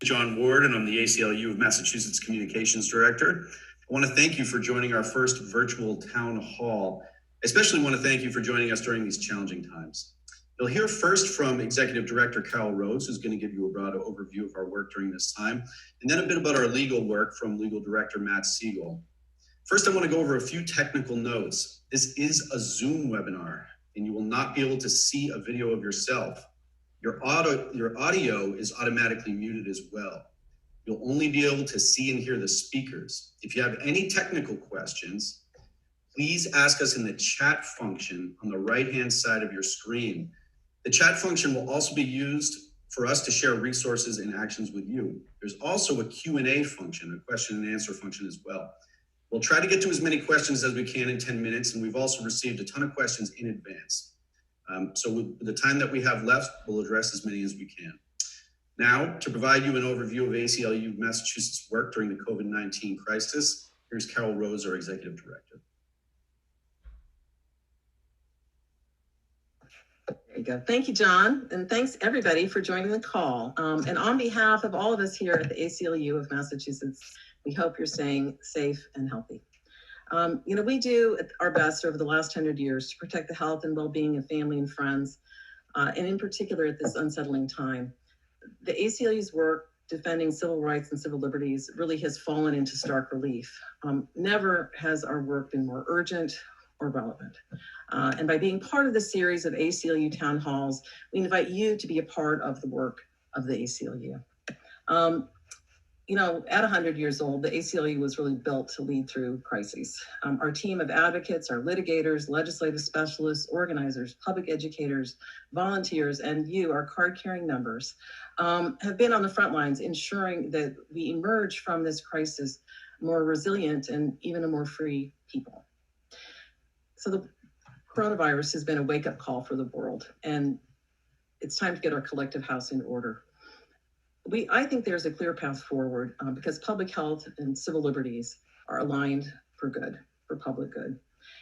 John Ward, and I'm the ACLU of Massachusetts Communications Director. I want to thank you for joining our first virtual town hall. I especially want to thank you for joining us during these challenging times. You'll hear first from Executive Director Carol Rose, who's going to give you a broad overview of our work during this time, and then a bit about our legal work from Legal Director Matt Siegel. First, I want to go over a few technical notes. This is a Zoom webinar, and you will not be able to see a video of yourself. Your audio is automatically muted as well. You'll only be able to see and hear the speakers. If you have any technical questions, please ask us in the chat function on the right-hand side of your screen. The chat function will also be used for us to share resources and actions with you. There's also a Q&A function, a question and answer function as well. We'll try to get to as many questions as we can in 10 minutes, and we've also received a ton of questions in advance. So with the time that we have left, we'll address as many as we can. Now, to provide you an overview of ACLU of Massachusetts' work during the COVID-19 crisis, here's Carol Rose, our Executive Director. There you go. Thank you, John, and thanks everybody for joining the call. And on behalf of all of us here at the ACLU of Massachusetts, we hope you're staying safe and healthy. We do our best over the last 100 years to protect the health and well-being of family and friends, and in particular at this unsettling time. The ACLU's work defending civil rights and civil liberties really has fallen into stark relief. Never has our work been more urgent or relevant. And by being part of the series of ACLU town halls, we invite you to be a part of the work of the ACLU. At 100 years old, the ACLU was really built to lead through crises. Our team of advocates, our litigators, legislative specialists, organizers, public educators, volunteers, and you, our card-carrying members, have been on the front lines ensuring that we emerge from this crisis more resilient and even a more free people. So the coronavirus has been a wake-up call for the world, and it's time to get our collective house in order. I think there's a clear path forward because public health and civil liberties are aligned for good, for public good.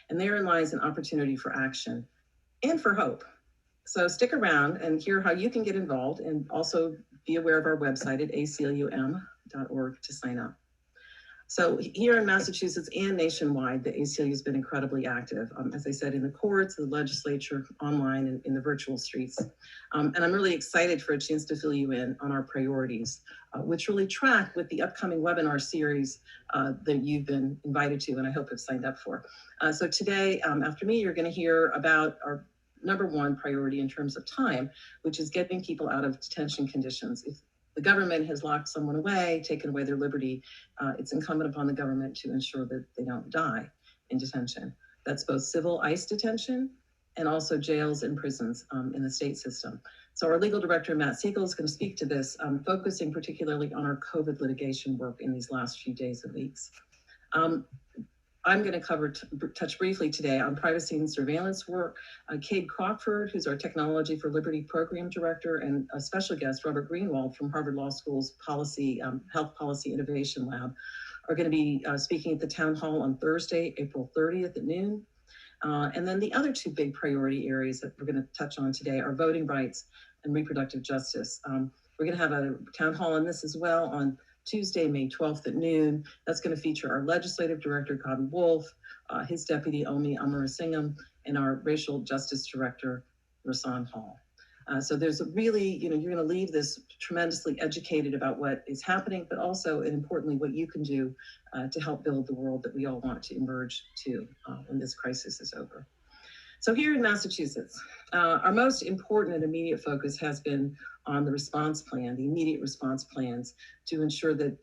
And therein lies an opportunity for action and for hope. So stick around and hear how you can get involved, and also be aware of our website at aclum.org to sign up. So here in Massachusetts and nationwide, the ACLU has been incredibly active, as I said, in the courts, the legislature, online, and in the virtual streets. And I'm really excited for a chance to fill you in on our priorities, which really track with the upcoming webinar series that you've been invited to, and I hope have signed up for. So today, after me, you're going to hear about our number one priority in terms of time, which is getting people out of detention conditions. If the government has locked someone away, taken away their liberty, it's incumbent upon the government to ensure that they don't die in detention. That's both civil ICE detention and also jails and prisons in the state system. So our legal director, Matt Siegel, is going to speak to this, focusing particularly on our COVID litigation work in these last few days and weeks. I'm going to touch briefly today on privacy and surveillance work. Cade Crockford, who's our Technology for Liberty Program Director, and a special guest, Robert Greenwald from Harvard Law School's Health Policy Innovation Lab, are going to be speaking at the town hall on Thursday, April 30th at noon. And then the other two big priority areas that we're going to touch on today are voting rights and reproductive justice. We're going to have a town hall on this as well on Tuesday, May 12th at noon. That's going to feature our Legislative Director, Cotton Wolf, his Deputy, Omi Amarasingham, and our Racial Justice Director, Rasan Hall. So there's a really, you're going to leave this tremendously educated about what is happening, but also, and importantly, what you can do to help build the world that we all want to emerge to when this crisis is over. So here in Massachusetts, our most important and immediate focus has been on the response plan, the immediate response plans to ensure that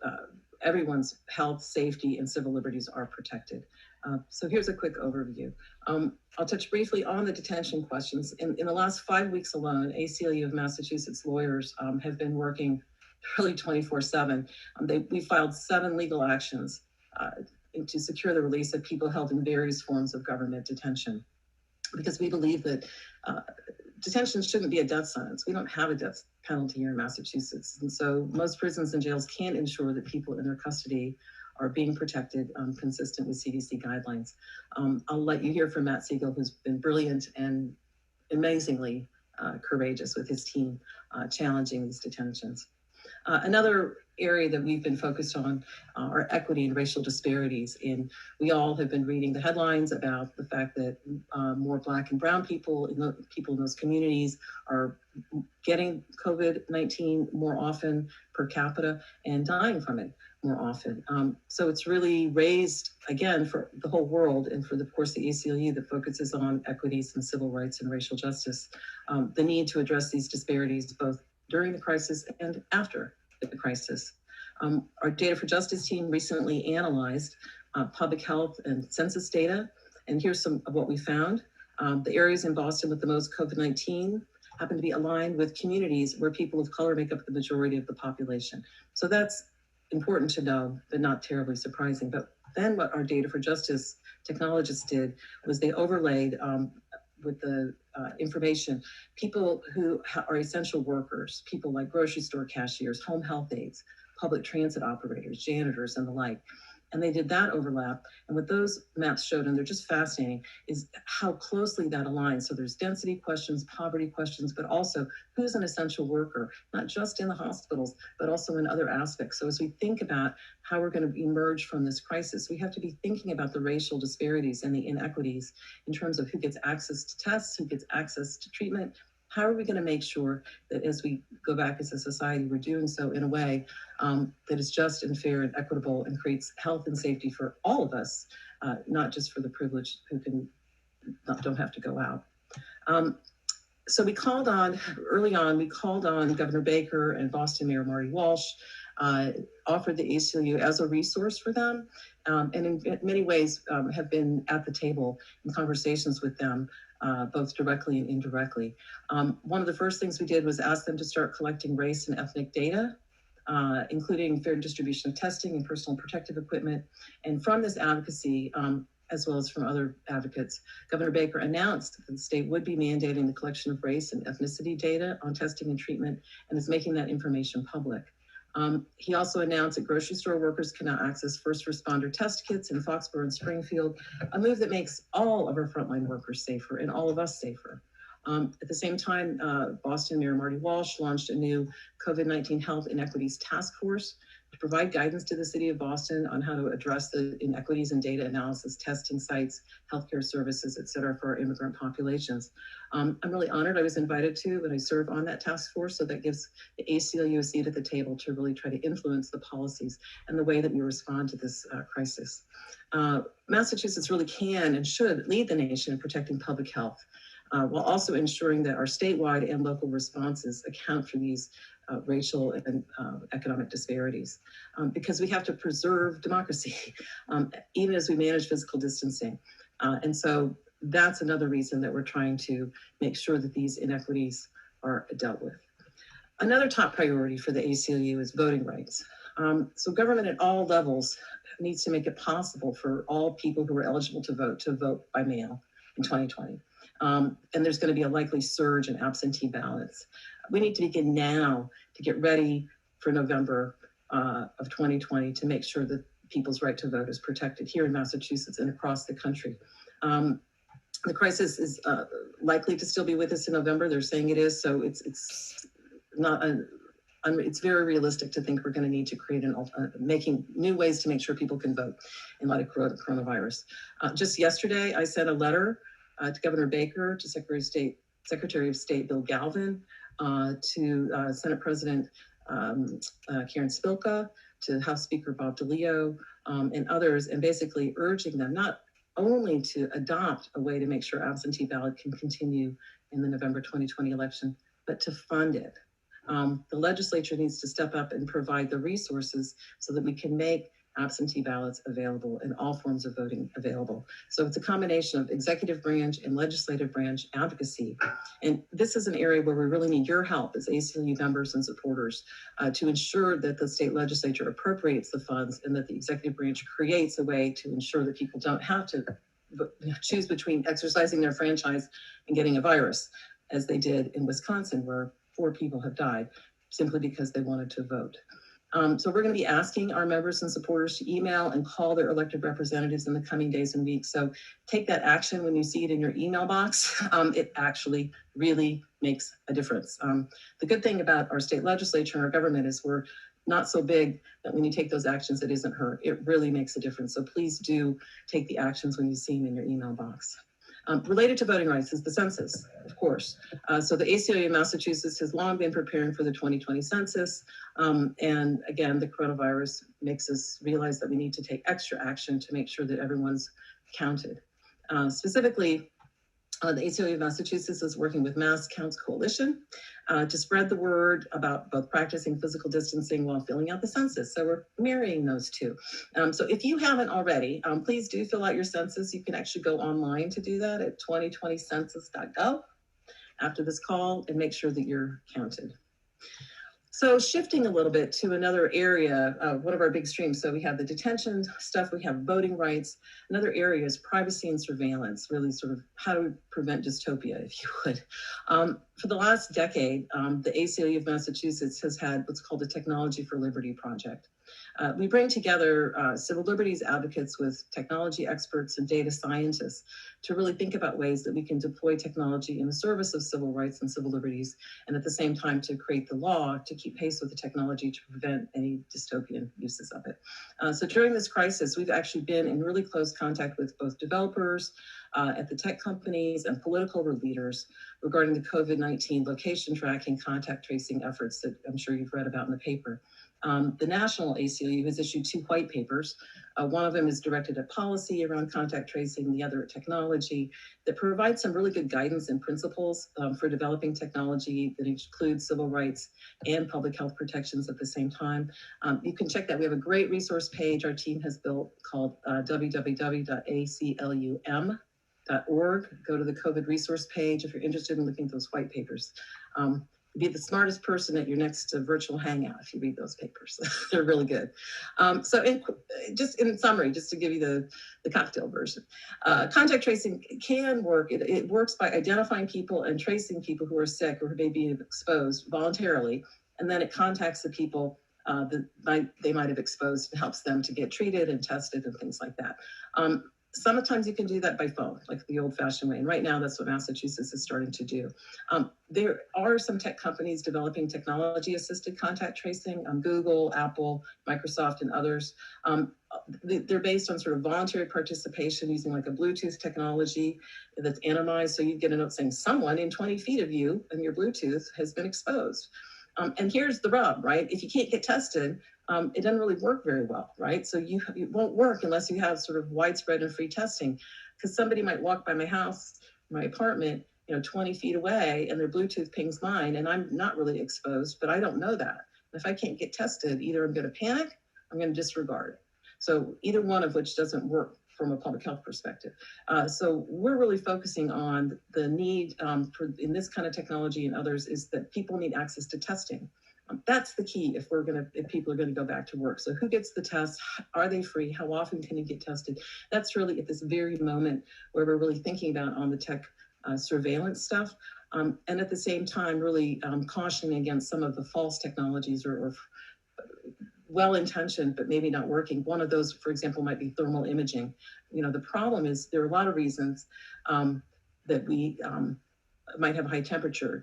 everyone's health, safety, and civil liberties are protected. So here's a quick overview. I'll touch briefly on the detention questions. In the last 5 weeks alone, ACLU of Massachusetts lawyers have been working really 24/7. We filed 7 legal actions to secure the release of people held in various forms of government detention, because we believe that detention shouldn't be a death sentence. We don't have a death penalty here in Massachusetts. And so most prisons and jails can't ensure that people in their custody are being protected consistent with CDC guidelines. I'll let you hear from Matt Siegel, who's been brilliant and amazingly courageous with his team challenging these detentions. Another area that we've been focused on are equity and racial disparities. And we all have been reading the headlines about the fact that more Black and Brown people in those communities are getting COVID-19 more often per capita and dying from it more often. So it's really raised, again, for the whole world and for, of course, the ACLU that focuses on equities and civil rights and racial justice, the need to address these disparities both during the crisis and after the crisis. Our Data for Justice team recently analyzed public health and census data, and here's some of what we found. The areas in Boston with the most COVID-19 happen to be aligned with communities where people of color make up the majority of the population. So that's important to know, but not terribly surprising. But then what our Data for Justice technologists did was they overlaid with the information, people who are essential workers, people like grocery store cashiers, home health aides, public transit operators, janitors, and the like. And they did that overlap. And what those maps showed, and they're just fascinating, is how closely that aligns. So there's density questions, poverty questions, but also who's an essential worker, not just in the hospitals, but also in other aspects. So as we think about how we're going to emerge from this crisis, we have to be thinking about the racial disparities and the inequities in terms of who gets access to tests, who gets access to treatment. How are we going to make sure that as we go back as a society, we're doing so in a way that is just and fair and equitable and creates health and safety for all of us, not just for the privileged who don't have to go out. So we called on Governor Baker and Boston Mayor Marty Walsh, offered the ACLU as a resource for them, and in many ways have been at the table in conversations with them, both directly and indirectly. One of the first things we did was ask them to start collecting race and ethnic data, including fair distribution of testing and personal protective equipment. And from this advocacy, as well as from other advocates, Governor Baker announced that the state would be mandating the collection of race and ethnicity data on testing and treatment, and is making that information public. He also announced that grocery store workers can now access first responder test kits in Foxborough and Springfield, a move that makes all of our frontline workers safer and all of us safer. At the same time, Boston Mayor Marty Walsh launched a new COVID-19 Health Inequities Task Force to provide guidance to the city of Boston on how to address the inequities in data analysis, testing sites, healthcare services, et cetera, for our immigrant populations. I'm really honored I was invited to, but I serve on that task force, so that gives the ACLU a seat at the table to really try to influence the policies and the way that we respond to this crisis. Massachusetts really can and should lead the nation in protecting public health, while also ensuring that our statewide and local responses account for these racial and economic disparities, because we have to preserve democracy, even as we manage physical distancing. And so that's another reason that we're trying to make sure that these inequities are dealt with. Another top priority for the ACLU is voting rights. So government at all levels needs to make it possible for all people who are eligible to vote by mail in 2020. And there's going to be a likely surge in absentee ballots. We need to begin now to get ready for November of 2020 to make sure that people's right to vote is protected here in Massachusetts and across the country. The crisis is likely to still be with us in November. They're saying it is, so it's not it's very realistic to think we're going to need to create making new ways to make sure people can vote in light of coronavirus. Just yesterday, I sent a letter to Governor Baker, to Secretary of State Bill Galvin, to Senate President Karen Spilka, to House Speaker Bob DeLeo, and others, and basically urging them not only to adopt a way to make sure absentee ballot can continue in the November 2020 election, but to fund it. The legislature needs to step up and provide the resources so that we can make absentee ballots available and all forms of voting available. So it's a combination of executive branch and legislative branch advocacy. And this is an area where we really need your help as ACLU members and supporters to ensure that the state legislature appropriates the funds and that the executive branch creates a way to ensure that people don't have to choose between exercising their franchise and getting a virus, as they did in Wisconsin, where 4 people have died simply because they wanted to vote. So we're going to be asking our members and supporters to email and call their elected representatives in the coming days and weeks. So take that action when you see it in your email box. It actually really makes a difference. The good thing about our state legislature and our government is we're not so big that when you take those actions, it isn't hurt. It really makes a difference. So please do take the actions when you see them in your email box. Related to voting rights is the census, of course. So the ACLU of Massachusetts has long been preparing for the 2020 census. And again, the coronavirus makes us realize that we need to take extra action to make sure that everyone's counted. Specifically, the ACLU of Massachusetts is working with Mass Counts Coalition to spread the word about both practicing physical distancing while filling out the census. So we're marrying those two. So if you haven't already, please do fill out your census. You can actually go online to do that at 2020census.gov after this call and make sure that you're counted. So shifting a little bit to another area, one of our big streams. So we have the detention stuff, we have voting rights. Another area is privacy and surveillance, really sort of how to prevent dystopia, if you would. For the last decade, the ACLU of Massachusetts has had what's called a Technology for Liberty project. We bring together civil liberties advocates with technology experts and data scientists to really think about ways that we can deploy technology in the service of civil rights and civil liberties, and at the same time to create the law to keep pace with the technology to prevent any dystopian uses of it. So during this crisis, we've actually been in really close contact with both developers at the tech companies and political leaders regarding the COVID-19 location tracking, contact tracing efforts that I'm sure you've read about in the paper. The National ACLU has issued 2 white papers. One of them is directed at policy around contact tracing, the other at technology, that provides some really good guidance and principles for developing technology that includes civil rights and public health protections at the same time. You can check that. We have a great resource page our team has built called www.aclum.org. Go to the COVID resource page if you're interested in looking at those white papers. Be the smartest person at your next virtual hangout if you read those papers. They're really good. So in summary, just to give you the cocktail version, contact tracing can work. It works by identifying people and tracing people who are sick or who may be exposed voluntarily, and then it contacts the people that they might have exposed and helps them to get treated and tested and things like that. Sometimes you can do that by phone, like the old-fashioned way. And right now, that's what Massachusetts is starting to do. There are some tech companies developing technology-assisted contact tracing, Google, Apple, Microsoft, and others. They're based on sort of voluntary participation using like a Bluetooth technology that's anonymized. So you get a note saying someone in 20 feet of you and your Bluetooth has been exposed. And here's the rub, right? If you can't get tested, it doesn't really work very well, right? So it won't work unless you have sort of widespread and free testing, because somebody might walk by my house, my apartment, 20 feet away, and their Bluetooth pings mine, and I'm not really exposed, but I don't know that. If I can't get tested, either I'm going to panic, I'm going to disregard. So either one of which doesn't work from a public health perspective. So we're really focusing on the need in this kind of technology and others is that people need access to testing. That's the key if people are going to go back to work. So who gets the test? Are they free? How often can you get tested? That's really at this very moment where we're really thinking about on the tech surveillance stuff. And at the same time, really cautioning against some of the false technologies or well-intentioned, but maybe not working. One of those, for example, might be thermal imaging. The problem is there are a lot of reasons that we might have high temperature,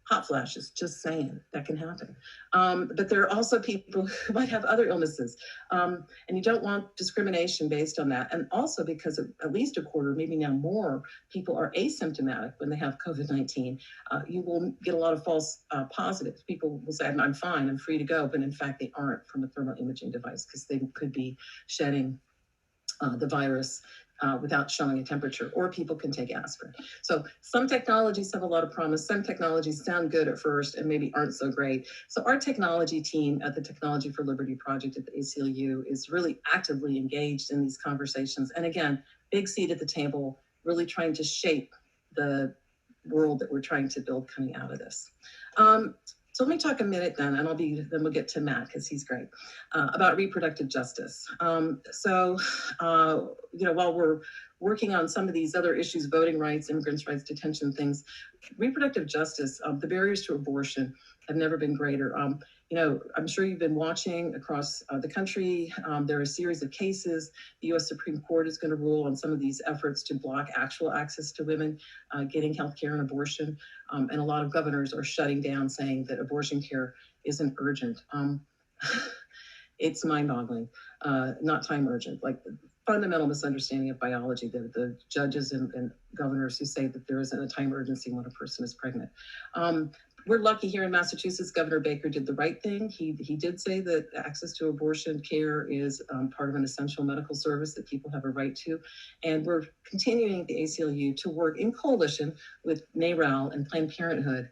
hot flashes, just saying, that can happen. But there are also people who might have other illnesses, and you don't want discrimination based on that. And also because at least a quarter, maybe now more, people are asymptomatic when they have COVID-19. You will get a lot of false positives. People will say, I'm fine, I'm free to go, but in fact, they aren't from a thermal imaging device because they could be shedding the virus without showing a temperature, or people can take aspirin. So some technologies have a lot of promise. Some technologies sound good at first and maybe aren't so great. So our technology team at the Technology for Liberty project at the ACLU is really actively engaged in these conversations. And again, big seat at the table, really trying to shape the world that we're trying to build coming out of this. So let me talk a minute then, and then we'll get to Matt because he's great, about reproductive justice. While we're working on some of these other issues, voting rights, immigrants' rights, detention things, reproductive justice, the barriers to abortion have never been greater. I'm sure you've been watching across the country. There are a series of cases. The U.S. Supreme Court is going to rule on some of these efforts to block actual access to women getting health care and abortion. And a lot of governors are shutting down, saying that abortion care isn't urgent. It's mind-boggling, not time urgent. Like the fundamental misunderstanding of biology, the judges and governors who say that there isn't a time urgency when a person is pregnant. We're lucky here in Massachusetts. Governor Baker did the right thing. He did say that access to abortion care is part of an essential medical service that people have a right to. And we're continuing at the ACLU to work in coalition with NARAL and Planned Parenthood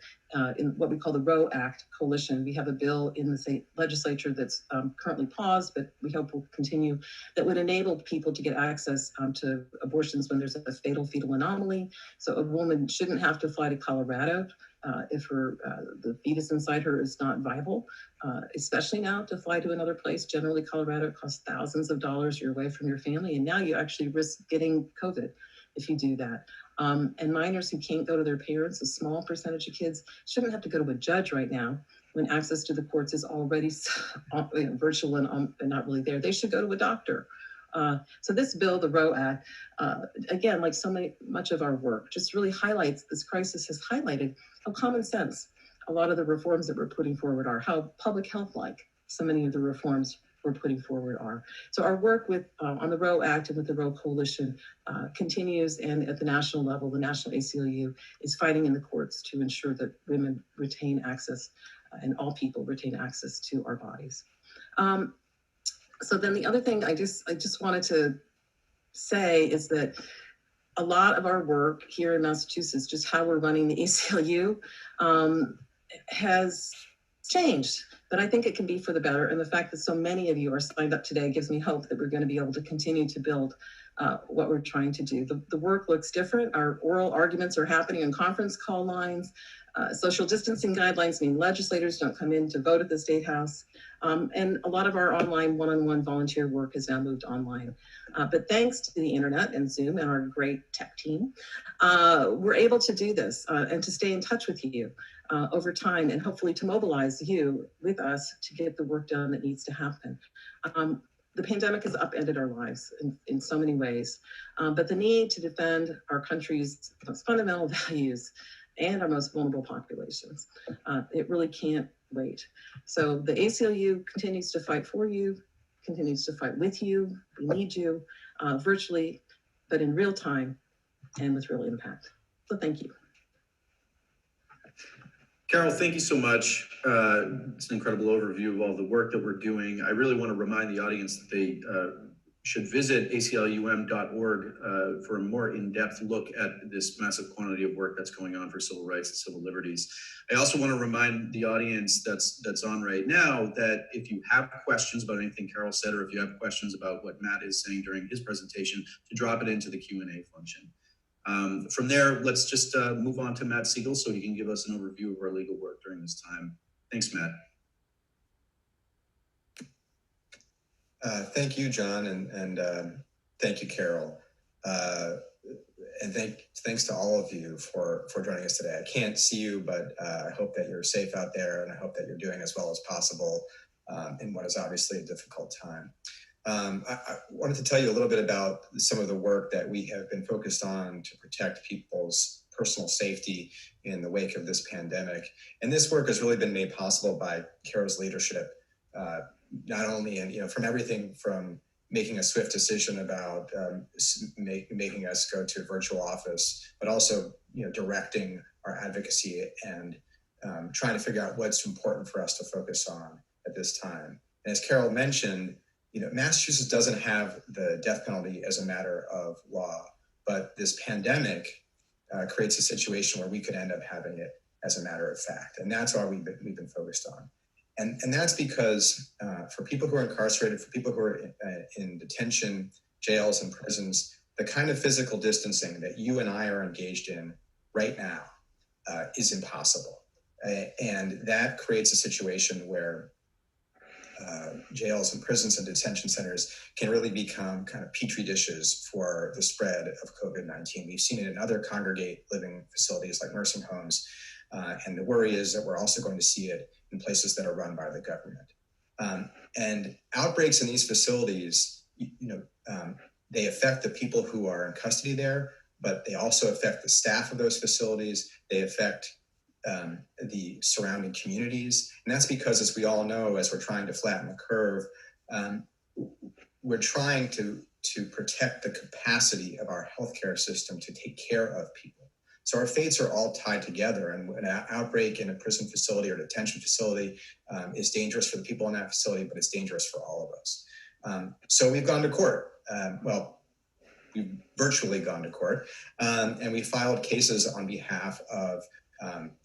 in what we call the ROE Act coalition. We have a bill in the state legislature that's currently paused, but we hope will continue, that would enable people to get access to abortions when there's a fatal fetal anomaly. So a woman shouldn't have to fly to Colorado if the fetus inside her is not viable, especially now to fly to another place. Generally, Colorado costs thousands of dollars. You're away from your family, and now you actually risk getting COVID if you do that. And minors who can't go to their parents, a small percentage of kids, shouldn't have to go to a judge right now when access to the courts is already virtual and not really there. They should go to a doctor. So this bill, the ROE Act, again, like much of our work, just really highlights, this crisis has highlighted how common sense a lot of the reforms that we're putting forward are, how public health-like so many of the reforms we're putting forward are. So our work with on the ROE Act and with the ROE Coalition continues, and at the national level, the National ACLU is fighting in the courts to ensure that women retain access and all people retain access to our bodies. So then the other thing I just wanted to say is that a lot of our work here in Massachusetts, just how we're running the ACLU, has changed, but I think it can be for the better. And the fact that so many of you are signed up today gives me hope that we're going to be able to continue to build what we're trying to do. The work looks different. Our oral arguments are happening on conference call lines. Social distancing guidelines mean legislators don't come in to vote at the State House. And a lot of our online one-on-one volunteer work has now moved online. But thanks to the internet and Zoom and our great tech team, we're able to do this and to stay in touch with you over time, and hopefully to mobilize you with us to get the work done that needs to happen. The pandemic has upended our lives in so many ways, but the need to defend our country's most fundamental values and our most vulnerable populations, it really can't wait. So the ACLU continues to fight for you, continues to fight with you. We need you virtually, but in real time and with real impact. So thank you. Carol, thank you so much. It's an incredible overview of all the work that we're doing. I really want to remind the audience that they should visit aclum.org for a more in-depth look at this massive quantity of work that's going on for civil rights and civil liberties. I also want to remind the audience that's on right now that if you have questions about anything Carol said, or if you have questions about what Matt is saying during his presentation, to drop it into the Q&A function. From there, let's just move on to Matt Siegel so he can give us an overview of our legal work during this time. Thanks, Matt. Thank you, John, and thank you, Carol. And thanks to all of you for joining us today. I can't see you, but I hope that you're safe out there, and I hope that you're doing as well as possible in what is obviously a difficult time. I wanted to tell you a little bit about some of the work that we have been focused on to protect people's personal safety in the wake of this pandemic. And this work has really been made possible by Carol's leadership, not only from everything from making a swift decision about making us go to virtual office, but also directing our advocacy and trying to figure out what's important for us to focus on at this time. And as Carol mentioned, Massachusetts doesn't have the death penalty as a matter of law, but this pandemic creates a situation where we could end up having it as a matter of fact. And that's why we've been focused on. And that's because for people who are incarcerated, for people who are in detention, jails, and prisons, the kind of physical distancing that you and I are engaged in right now is impossible. And that creates a situation where jails and prisons and detention centers can really become kind of petri dishes for the spread of COVID-19. We've seen it in other congregate living facilities like nursing homes. And the worry is that we're also going to see it in places that are run by the government. And outbreaks in these facilities, they affect the people who are in custody there, but they also affect the staff of those facilities. They affect the surrounding communities. And that's because, as we all know, as we're trying to flatten the curve, we're trying to protect the capacity of our healthcare system to take care of people. So our fates are all tied together, and an outbreak in a prison facility or detention facility is dangerous for the people in that facility, but it's dangerous for all of us. So we've gone to court. We've virtually gone to court, and we filed cases on behalf of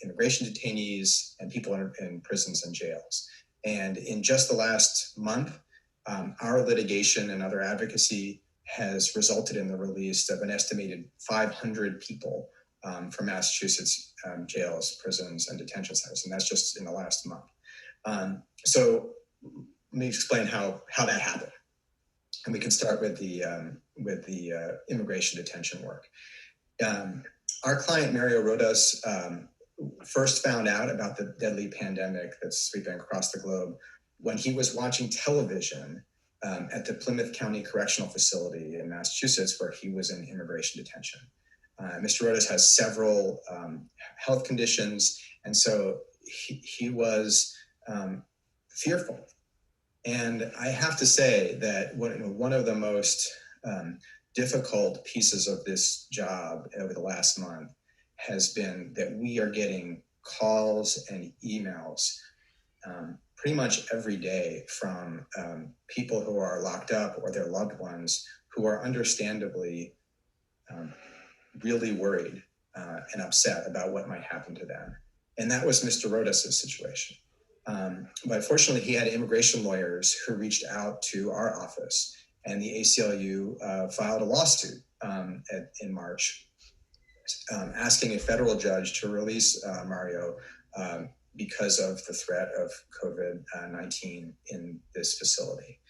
immigration detainees and people in prisons and jails. And in just the last month, our litigation and other advocacy has resulted in the release of an estimated 500 people from Massachusetts jails, prisons, and detention centers, and that's just in the last month. So let me explain how that happened, and we can start with the immigration detention work. Our client Mario Rodas first found out about the deadly pandemic that's sweeping across the globe when he was watching television at the Plymouth County Correctional Facility in Massachusetts, where he was in immigration detention. Mr. Rodas has several health conditions, and so he was fearful. And I have to say that one of the most difficult pieces of this job over the last month has been that we are getting calls and emails pretty much every day from people who are locked up or their loved ones who are understandably really worried and upset about what might happen to them. And that was Mr. Rodas' situation. But fortunately, he had immigration lawyers who reached out to our office, and the ACLU filed a lawsuit in March asking a federal judge to release Mario because of the threat of COVID-19 in this facility.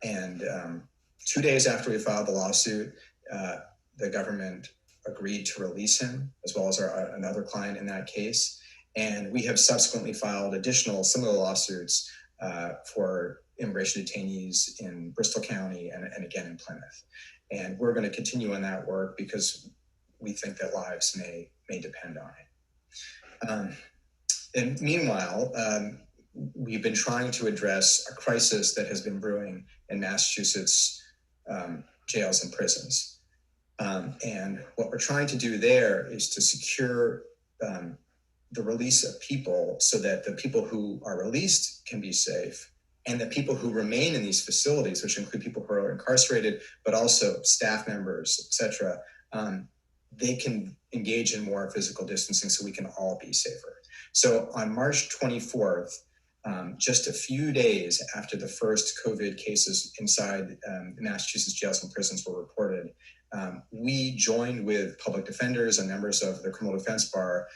And 2 days after we filed the lawsuit, the government agreed to release him, as well as another client in that case. And we have subsequently filed similar lawsuits for immigration detainees in Bristol County and again in Plymouth. And we're going to continue on that work because we think that lives may depend on it. And meanwhile, we've been trying to address a crisis that has been brewing in Massachusetts jails and prisons. And what we're trying to do there is to secure the release of people so that the people who are released can be safe, and the people who remain in these facilities, which include people who are incarcerated, but also staff members, et cetera, they can engage in more physical distancing so we can all be safer. So on March 24th, just a few days after the first COVID cases inside the Massachusetts jails and prisons were reported, we joined with public defenders and members of the criminal defense bar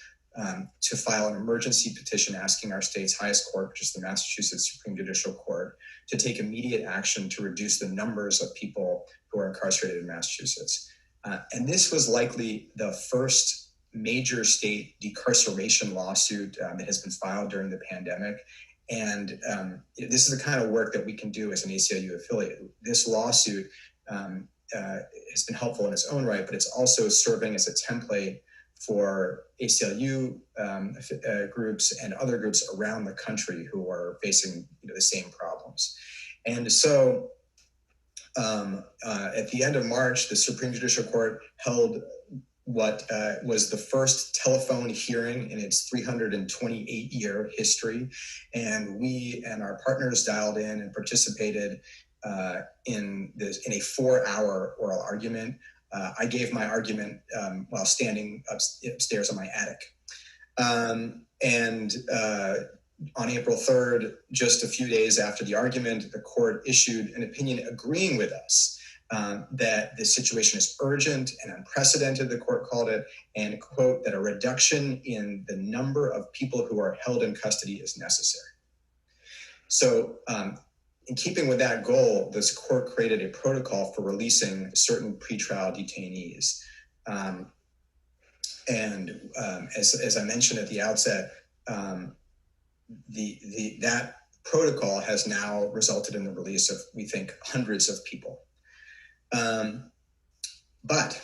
to file an emergency petition asking our state's highest court, which is the Massachusetts Supreme Judicial Court, to take immediate action to reduce the numbers of people who are incarcerated in Massachusetts. And this was likely the first major state decarceration lawsuit that has been filed during the pandemic. And this is the kind of work that we can do as an ACLU affiliate. This lawsuit has been helpful in its own right, but it's also serving as a template for ACLU groups and other groups around the country who are facing the same problems. And so at the end of March, the Supreme Judicial Court held what was the first telephone hearing in its 328-year history. And we and our partners dialed in and participated in a 4-hour oral argument. I gave my argument while standing upstairs on my attic. And on April 3rd, just a few days after the argument, the court issued an opinion agreeing with us that the situation is urgent and unprecedented, the court called it, and, quote, that a reduction in the number of people who are held in custody is necessary. So in keeping with that goal, this court created a protocol for releasing certain pretrial detainees. And as I mentioned at the outset, that protocol has now resulted in the release of, we think, hundreds of people. But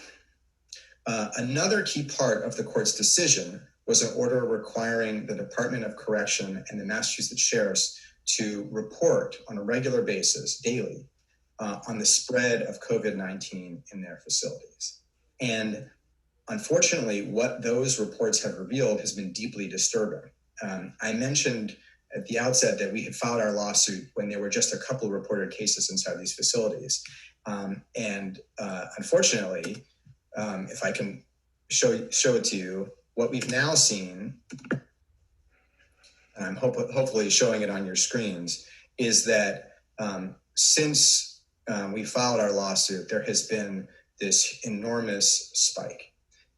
another key part of the court's decision was an order requiring the Department of Correction and the Massachusetts Sheriffs to report on a regular basis, daily, on the spread of COVID-19 in their facilities. And unfortunately, what those reports have revealed has been deeply disturbing. I mentioned at the outset that we had filed our lawsuit when there were just a couple of reported cases inside these facilities. Unfortunately, if I can show it to you, what we've now seen, and I'm hopefully showing it on your screens, is that since we filed our lawsuit, there has been this enormous spike,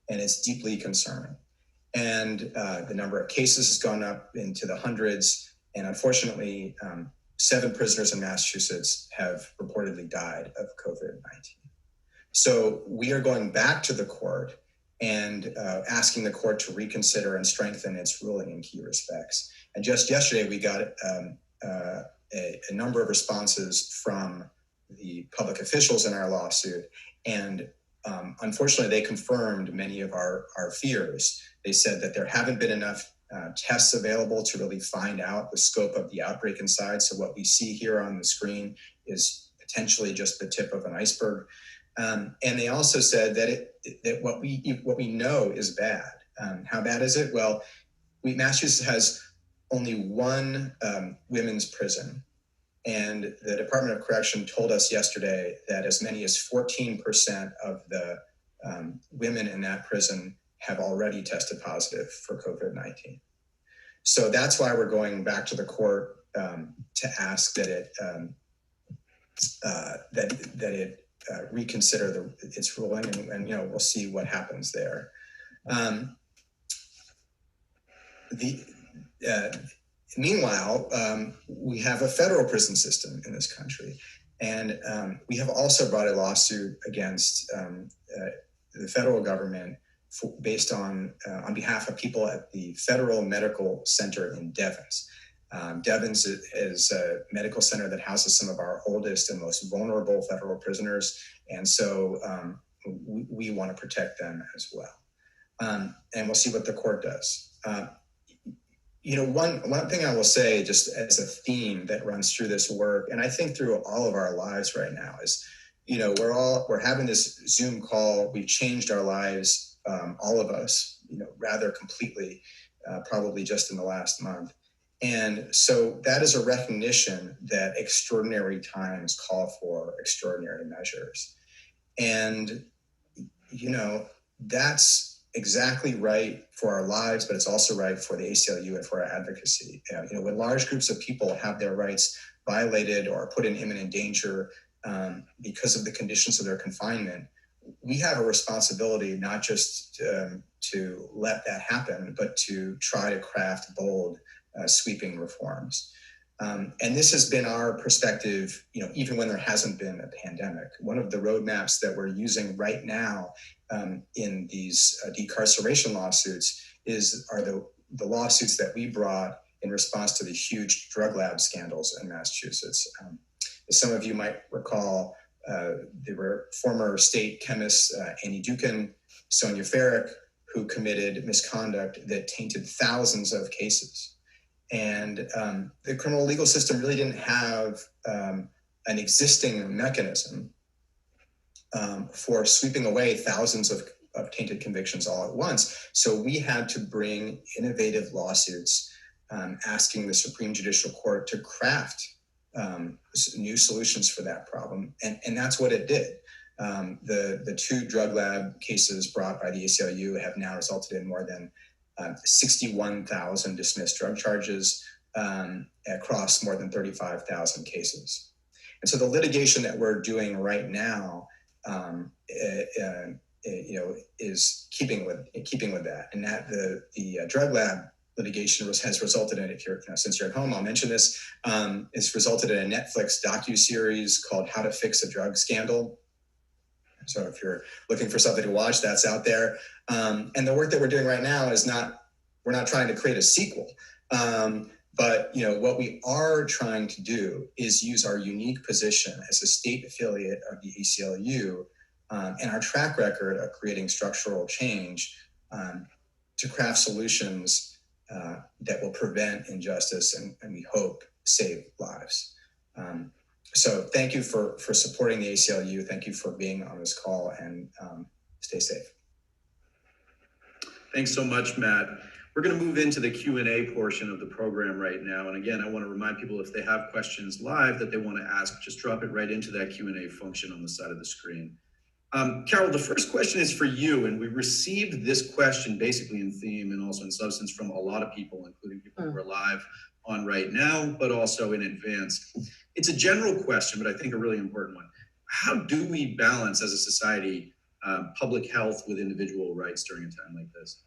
and it's deeply concerning. And the number of cases has gone up into the hundreds, and unfortunately, 7 prisoners in Massachusetts have reportedly died of COVID-19. So we are going back to the court and asking the court to reconsider and strengthen its ruling in key respects. And just yesterday, we got a number of responses from the public officials in our lawsuit, and unfortunately, they confirmed many of our fears. They said that there haven't been enough tests available to really find out the scope of the outbreak inside. So what we see here on the screen is potentially just the tip of an iceberg. And they also said that that what we know is bad. How bad is it? Well, Massachusetts has only one women's prison. And the Department of Correction told us yesterday that as many as 14% of the women in that prison have already tested positive for COVID-19. So that's why we're going back to the court to ask that it reconsider its ruling, and we'll see what happens there. Meanwhile, we have a federal prison system in this country, and we have also brought a lawsuit against the federal government based on behalf of people at the Federal Medical Center in Devens. Devens is a medical center that houses some of our oldest and most vulnerable federal prisoners, and so we want to protect them as well. And we'll see what the court does. One thing I will say, just as a theme that runs through this work, and I think through all of our lives right now, is we're having this Zoom call. We've changed our lives, all of us, rather completely, probably just in the last month. And so that is a recognition that extraordinary times call for extraordinary measures. And, that's exactly right for our lives, but it's also right for the ACLU and for our advocacy. When large groups of people have their rights violated or put in imminent danger because of the conditions of their confinement, we have a responsibility not just to let that happen, but to try to craft bold, sweeping reforms. And this has been our perspective, even when there hasn't been a pandemic. One of the roadmaps that we're using right now in these decarceration lawsuits are the lawsuits that we brought in response to the huge drug lab scandals in Massachusetts. As some of you might recall, there were former state chemists Annie Dukin, Sonia Farrick, who committed misconduct that tainted thousands of cases. And the criminal legal system really didn't have an existing mechanism for sweeping away thousands of tainted convictions all at once. So we had to bring innovative lawsuits asking the Supreme Judicial Court to craft new solutions for that problem. And that's what it did. The 2 drug lab cases brought by the ACLU have now resulted in more than 61,000 dismissed drug charges across more than 35,000 cases. And so the litigation that we're doing right now, is keeping with that. And that the drug lab litigation has resulted in, since you're at home, I'll mention this, it's resulted in a Netflix docuseries called How to Fix a Drug Scandal. So if you're looking for something to watch, that's out there. And the work that we're doing right now is we're not trying to create a sequel. But what we are trying to do is use our unique position as a state affiliate of the ACLU and our track record of creating structural change to craft solutions that will prevent injustice and we hope save lives. So thank you for supporting the ACLU. Thank you for being on this call, and stay safe. Thanks so much, Matt. We're going to move into the Q&A portion of the program right now. And again, I want to remind people, if they have questions live that they want to ask, just drop it right into that Q&A function on the side of the screen. Carol, the first question is for you, and we received this question basically in theme and also in substance from a lot of people, including people who are live on right now, but also in advance. It's a general question, but I think a really important one. How do we balance as a society public health with individual rights during a time like this?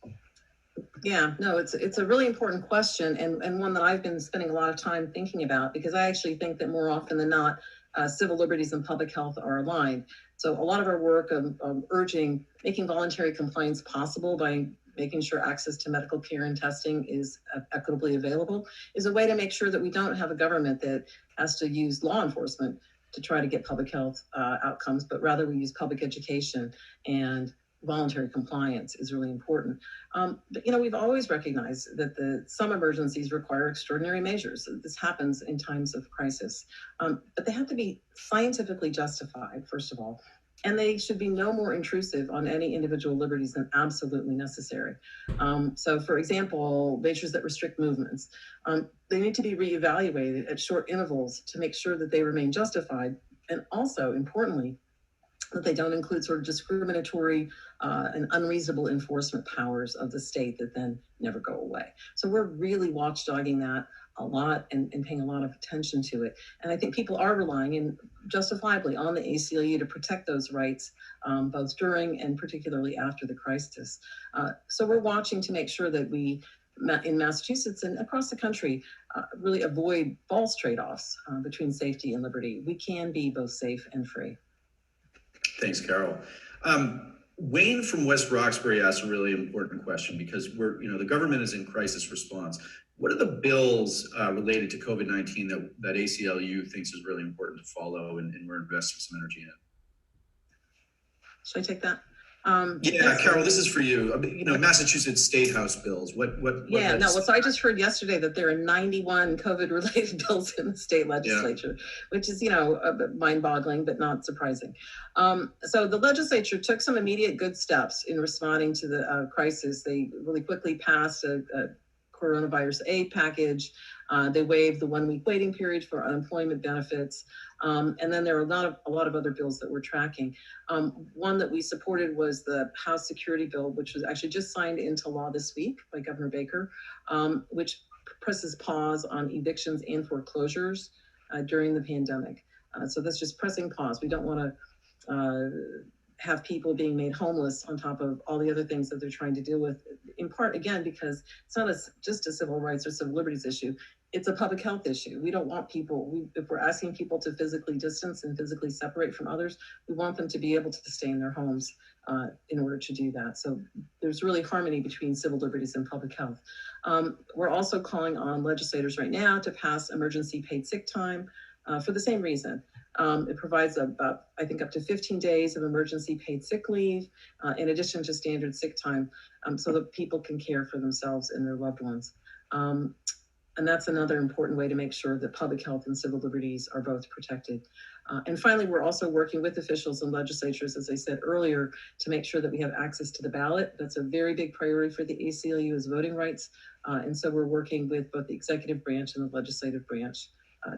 Yeah, no, it's a really important question, and one that I've been spending a lot of time thinking about, because I actually think that more often than not, civil liberties and public health are aligned. So a lot of our work of making voluntary compliance possible by making sure access to medical care and testing is equitably available is a way to make sure that we don't have a government that has to use law enforcement to try to get public health outcomes, but rather we use public education, and voluntary compliance is really important. But we've always recognized that some emergencies require extraordinary measures. This happens in times of crisis, but they have to be scientifically justified, first of all, and they should be no more intrusive on any individual liberties than absolutely necessary. So, for example, measures that restrict movements, they need to be reevaluated at short intervals to make sure that they remain justified, and also, importantly, that they don't include sort of discriminatory and unreasonable enforcement powers of the state that then never go away. So we're really watchdogging that a lot and paying a lot of attention to it. And I think people are relying, and justifiably, on the ACLU to protect those rights, both during and particularly after the crisis. So we're watching to make sure that we, in Massachusetts and across the country, really avoid false trade-offs between safety and liberty. We can be both safe and free. Thanks, Carol. Wayne from West Roxbury asked a really important question, because the government is in crisis response. What are the bills related to COVID-19 that ACLU thinks is really important to follow and we're investing some energy in? Should I take that? Yeah, Carol, this is for you. Massachusetts State House bills. So I just heard yesterday that there are 91 COVID-related bills in the state legislature, which is, mind-boggling, but not surprising. So the legislature took some immediate good steps in responding to the crisis. They really quickly passed a coronavirus aid package. They waived the 1-week waiting period for unemployment benefits. And then there are a lot of other bills that we're tracking. One that we supported was the House Security Bill, which was actually just signed into law this week by Governor Baker, which presses pause on evictions and foreclosures during the pandemic. So that's just pressing pause. We don't want to have people being made homeless on top of all the other things that they're trying to deal with, in part, again, because it's not just a civil rights or civil liberties issue. It's a public health issue. We don't want people, if we're asking people to physically distance and physically separate from others, we want them to be able to stay in their homes in order to do that. So there's really harmony between civil liberties and public health. We're also calling on legislators right now to pass emergency paid sick time for the same reason. It provides about, I think, up to 15 days of emergency paid sick leave, in addition to standard sick time, so that people can care for themselves and their loved ones. And that's another important way to make sure that public health and civil liberties are both protected. And finally, we're also working with officials and legislatures, as I said earlier, to make sure that we have access to the ballot. That's a very big priority for the ACLU, is voting rights. And so we're working with both the executive branch and the legislative branch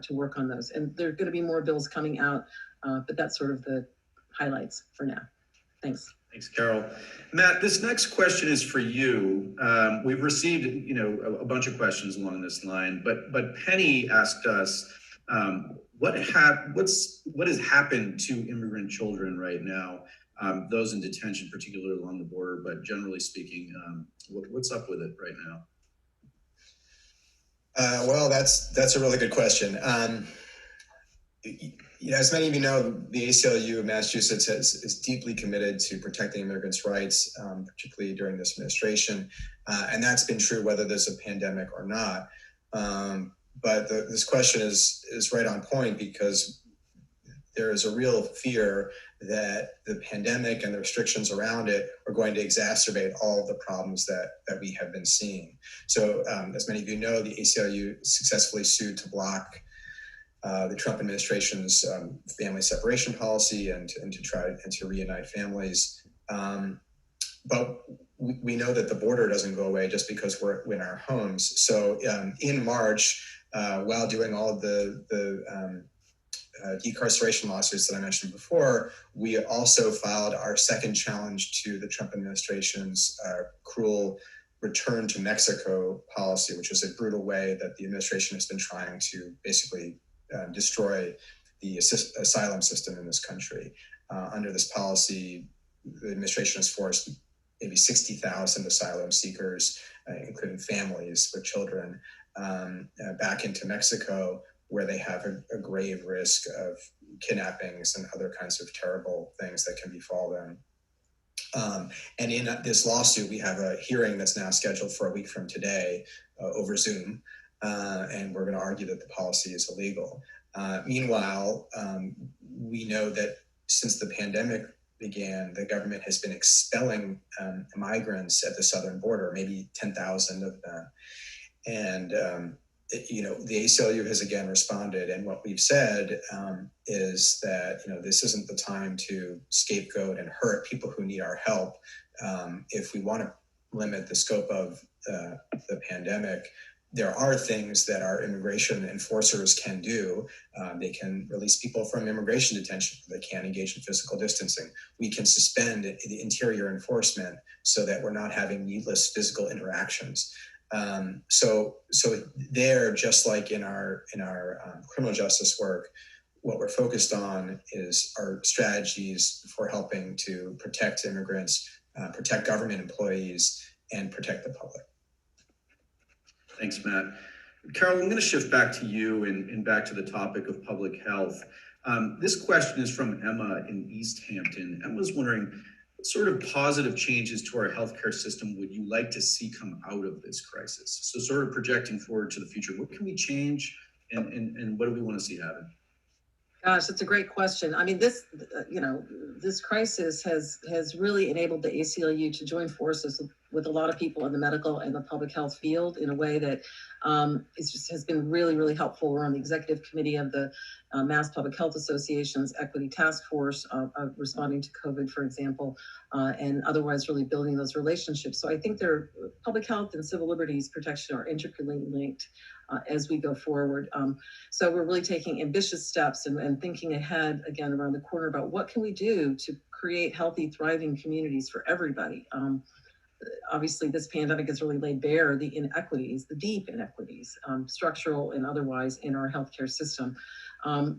to work on those. And there are going to be more bills coming out, but that's sort of the highlights for now. Thanks. Thanks, Carol. Matt, this next question is for you. We've received, a bunch of questions along this line, but Penny asked us, what has happened to immigrant children right now, those in detention, particularly along the border, but generally speaking, what's up with it right now? Well, that's a really good question. As many of you know, the ACLU of Massachusetts is deeply committed to protecting immigrants' rights, particularly during this administration. And that's been true whether there's a pandemic or not. But this question is right on point, because there is a real fear that the pandemic and the restrictions around it are going to exacerbate all of the problems that we have been seeing. So as many of you know, the ACLU successfully sued to block the Trump administration's family separation policy and to try and to reunite families. But we know that the border doesn't go away just because we're in our homes. So in March, while doing all of the decarceration lawsuits that I mentioned before, we also filed our second challenge to the Trump administration's cruel return to Mexico policy, which is a brutal way that the administration has been trying to basically destroy the asylum system in this country. Under this policy, the administration has forced maybe 60,000 asylum seekers, including families with children, back into Mexico, where they have a grave risk of kidnappings and other kinds of terrible things that can befall them. And in this lawsuit, we have a hearing that's now scheduled for a week from today over Zoom, and we're going to argue that the policy is illegal. Meanwhile, we know that since the pandemic began, the government has been expelling migrants at the southern border, maybe 10,000 of them. And the ACLU has again responded, and what we've said is that this isn't the time to scapegoat and hurt people who need our help. If we want to limit the scope of the pandemic, there are things that our immigration enforcers can do. They can release people from immigration detention. They can't engage in physical distancing. We can suspend the interior enforcement so that we're not having needless physical interactions. So there, just like in our criminal justice work, what we're focused on is our strategies for helping to protect immigrants, protect government employees, and protect the public. Thanks, Matt. Carol, I'm going to shift back to you and back to the topic of public health. This question is from Emma in East Hampton. Emma's wondering, what sort of positive changes to our healthcare system would you like to see come out of this crisis? So sort of projecting forward to the future, what can we change and what do we want to see happen? Gosh, that's a great question. I mean, this crisis has really enabled the ACLU to join forces with a lot of people in the medical and the public health field in a way that has been really, really helpful. We're on the executive committee of the Mass Public Health Association's Equity Task Force, responding to COVID, for example, and otherwise really building those relationships. So I think public health and civil liberties protection are intricately linked as we go forward. So we're really taking ambitious steps and thinking ahead again around the corner about what can we do to create healthy, thriving communities for everybody. Obviously, this pandemic has really laid bare the inequities, the deep inequities, structural and otherwise, in our healthcare system.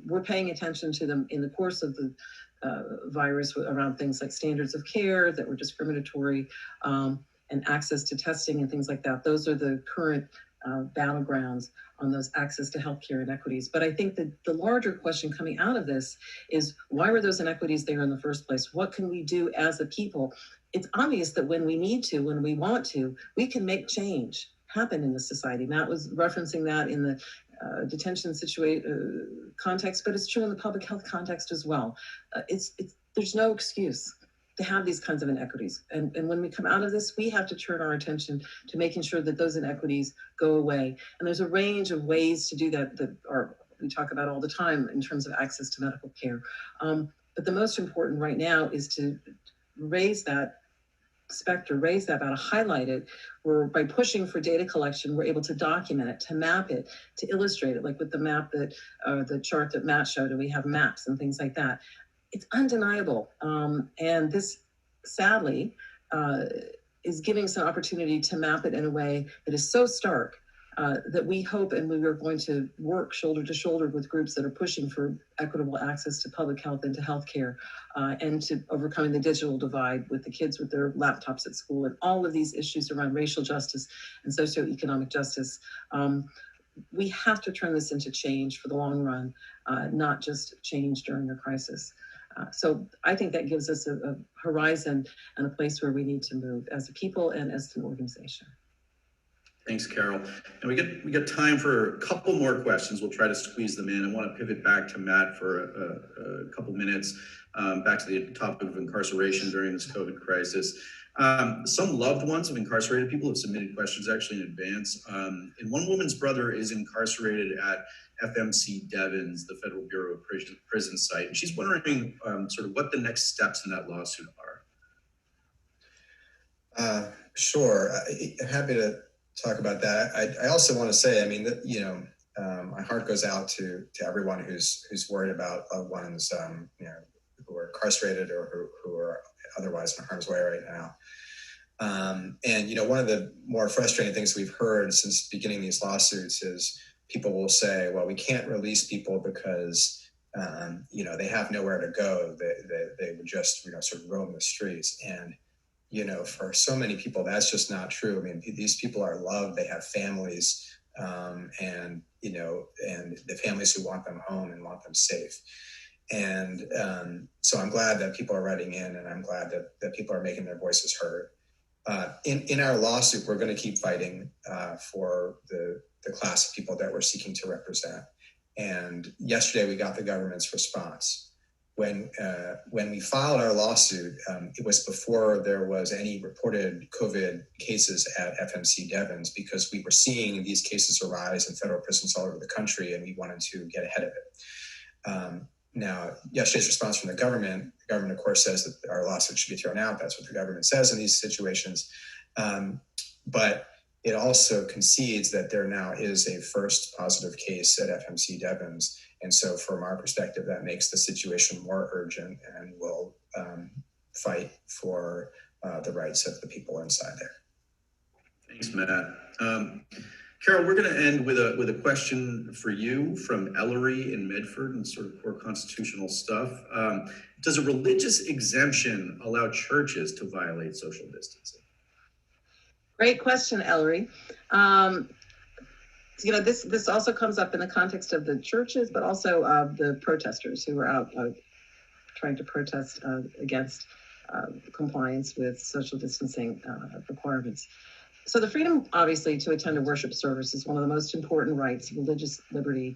We're paying attention to them in the course of the virus around things like standards of care that were discriminatory, and access to testing and things like that. Those are the current battlegrounds on those access to healthcare inequities. But I think that the larger question coming out of this is, why were those inequities there in the first place? What can we do as a people? It's obvious that when we need to, when we want to, we can make change happen in the society. Matt was referencing that in the detention context, but it's true in the public health context as well. There's no excuse to have these kinds of inequities. And when we come out of this, we have to turn our attention to making sure that those inequities go away. And there's a range of ways to do that we talk about all the time in terms of access to medical care. But the most important right now is to raise that battle, highlight it. By pushing for data collection, we're able to document it, to map it, to illustrate it, like with the map the chart that Matt showed, and we have maps and things like that. It's undeniable. And this, sadly, is giving us an opportunity to map it in a way that is so stark that we hope, and we are going to work shoulder to shoulder with groups that are pushing for equitable access to public health and to healthcare, and to overcoming the digital divide with the kids with their laptops at school, and all of these issues around racial justice and socioeconomic justice. we have to turn this into change for the long run, not just change during a crisis. So I think that gives us a horizon and a place where we need to move as a people and as an organization. Thanks, Carol. And we got time for a couple more questions. We'll try to squeeze them in. I want to pivot back to Matt for a couple minutes, back to the topic of incarceration during this COVID crisis. Some loved ones of incarcerated people have submitted questions actually in advance. And one woman's brother is incarcerated at FMC Devens, the Federal Bureau of Prison site. And she's wondering sort of what the next steps in that lawsuit are. Sure. Happy to talk about that. I also want to say, I mean, that, my heart goes out to everyone who's worried about loved ones, who are incarcerated or who are otherwise in harm's way right now. And, one of the more frustrating things we've heard since beginning these lawsuits is people will say, well, we can't release people because, they have nowhere to go. They would just, sort of roam the streets. And, for so many people, that's just not true. I mean, these people are loved. They have families, and the families who want them home and want them safe. And so I'm glad that people are writing in, and I'm glad that people are making their voices heard. In our lawsuit, we're going to keep fighting for the class of people that we're seeking to represent. And yesterday, we got the government's response. When we filed our lawsuit, it was before there was any reported COVID cases at FMC Devens, because we were seeing these cases arise in federal prisons all over the country, and we wanted to get ahead of it. Now, yesterday's response from the government, of course, says that our lawsuit should be thrown out. That's what the government says in these situations. But it also concedes that there now is a first positive case at FMC Devens. And so from our perspective, that makes the situation more urgent, and we'll fight for the rights of the people inside there. Thanks, Matt. Carol, we're going to end with a question for you from Ellery in Medford, and sort of core constitutional stuff. Does a religious exemption allow churches to violate social distancing? Great question, Ellery. This also comes up in the context of the churches, but also the protesters who are out trying to protest against compliance with social distancing requirements. So the freedom, obviously, to attend a worship service is one of the most important rights of religious liberty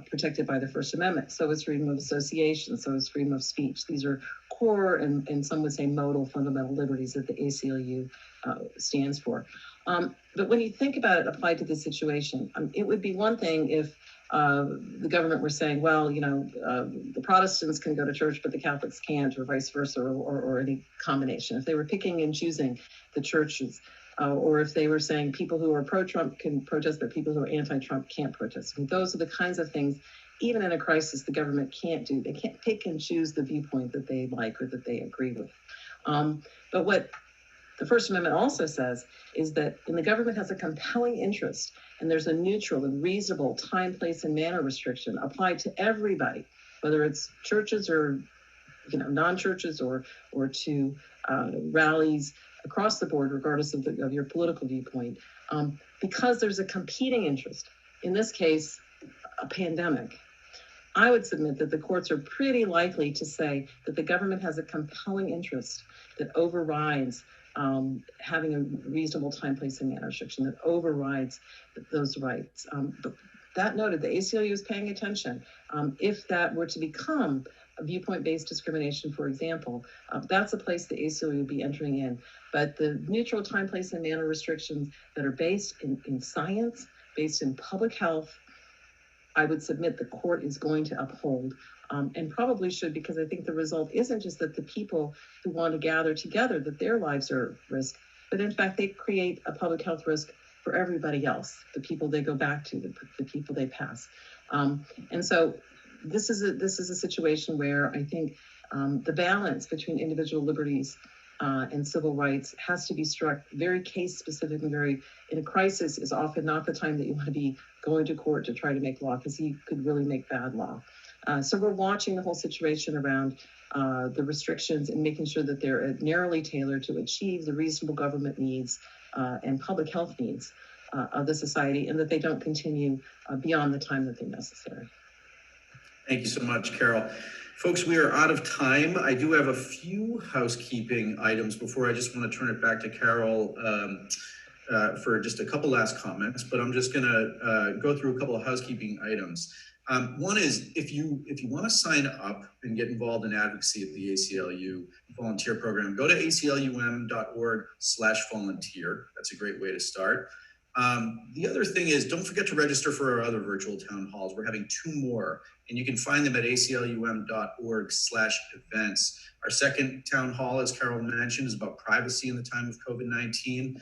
protected by the First Amendment. So is freedom of association, so is freedom of speech. These are core and some would say modal fundamental liberties that the ACLU stands for. But when you think about it applied to this situation, it would be one thing if the government were saying, well, the Protestants can go to church, but the Catholics can't, or vice versa, or any combination. If they were picking and choosing the churches, or if they were saying people who are pro-Trump can protest, but people who are anti-Trump can't protest. Those are the kinds of things, even in a crisis, the government can't do. They can't pick and choose the viewpoint that they like or that they agree with. But what the First Amendment also says is that when the government has a compelling interest and there's a neutral and reasonable time, place, and manner restriction applied to everybody, whether it's churches or non-churches or to rallies across the board, regardless of your political viewpoint, because there's a competing interest, in this case, a pandemic, I would submit that the courts are pretty likely to say that the government has a compelling interest that overrides having a reasonable time, place, and manner restriction, that overrides those rights. But that noted, the ACLU is paying attention. If that were to become a viewpoint-based discrimination, for example, that's a place the ACLU would be entering in. But the neutral time, place, and manner restrictions that are based in science, based in public health, I would submit the court is going to uphold, and probably should, because I think the result isn't just that the people who want to gather together, that their lives are at risk, but in fact, they create a public health risk for everybody else, the people they go back to, the people they pass. And so this is a situation where I think the balance between individual liberties and civil rights has to be struck very case specific and very, in a crisis, is often not the time that you want to be going to court to try to make law, because he could really make bad law. So we're watching the whole situation around the restrictions and making sure that they're narrowly tailored to achieve the reasonable government needs and public health needs. of the society, and that they don't continue beyond the time that they're necessary. Thank you so much, Carol. Folks, we are out of time. I do have a few housekeeping items before I just want to turn it back to Carol for just a couple last comments, but I'm just going to go through a couple of housekeeping items. One is if you want to sign up and get involved in advocacy of the ACLU volunteer program, go to aclum.org/volunteer. That's a great way to start. The other thing is, don't forget to register for our other virtual town halls. We're having 2 more, and you can find them at aclum.org/events. Our second town hall, as Carol mentioned, is about privacy in the time of COVID-19.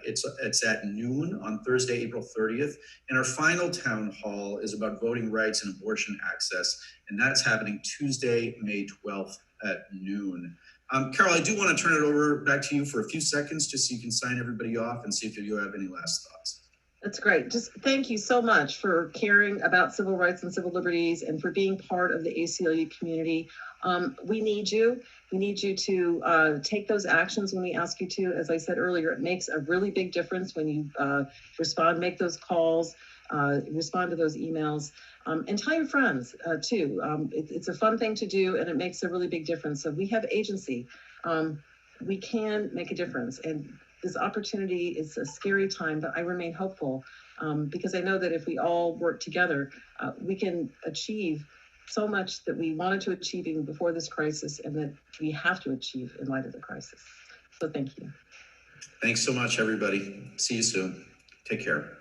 It's at noon on Thursday, April 30th. And our final town hall is about voting rights and abortion access. And that's happening Tuesday, May 12th at noon. Carol, I do want to turn it over back to you for a few seconds, just so you can sign everybody off and see if you have any last thoughts. That's great. Just thank you so much for caring about civil rights and civil liberties and for being part of the ACLU community. We need you. We need you to take those actions when we ask you to. As I said earlier, it makes a really big difference when you respond, make those calls, respond to those emails, and tell your friends too. It's a fun thing to do, and it makes a really big difference. So we have agency. We can make a difference. And this opportunity is a scary time, but I remain hopeful because I know that if we all work together, we can achieve so much that we wanted to achieve even before this crisis and that we have to achieve in light of the crisis. So thank you. Thanks so much, everybody. See you soon. Take care.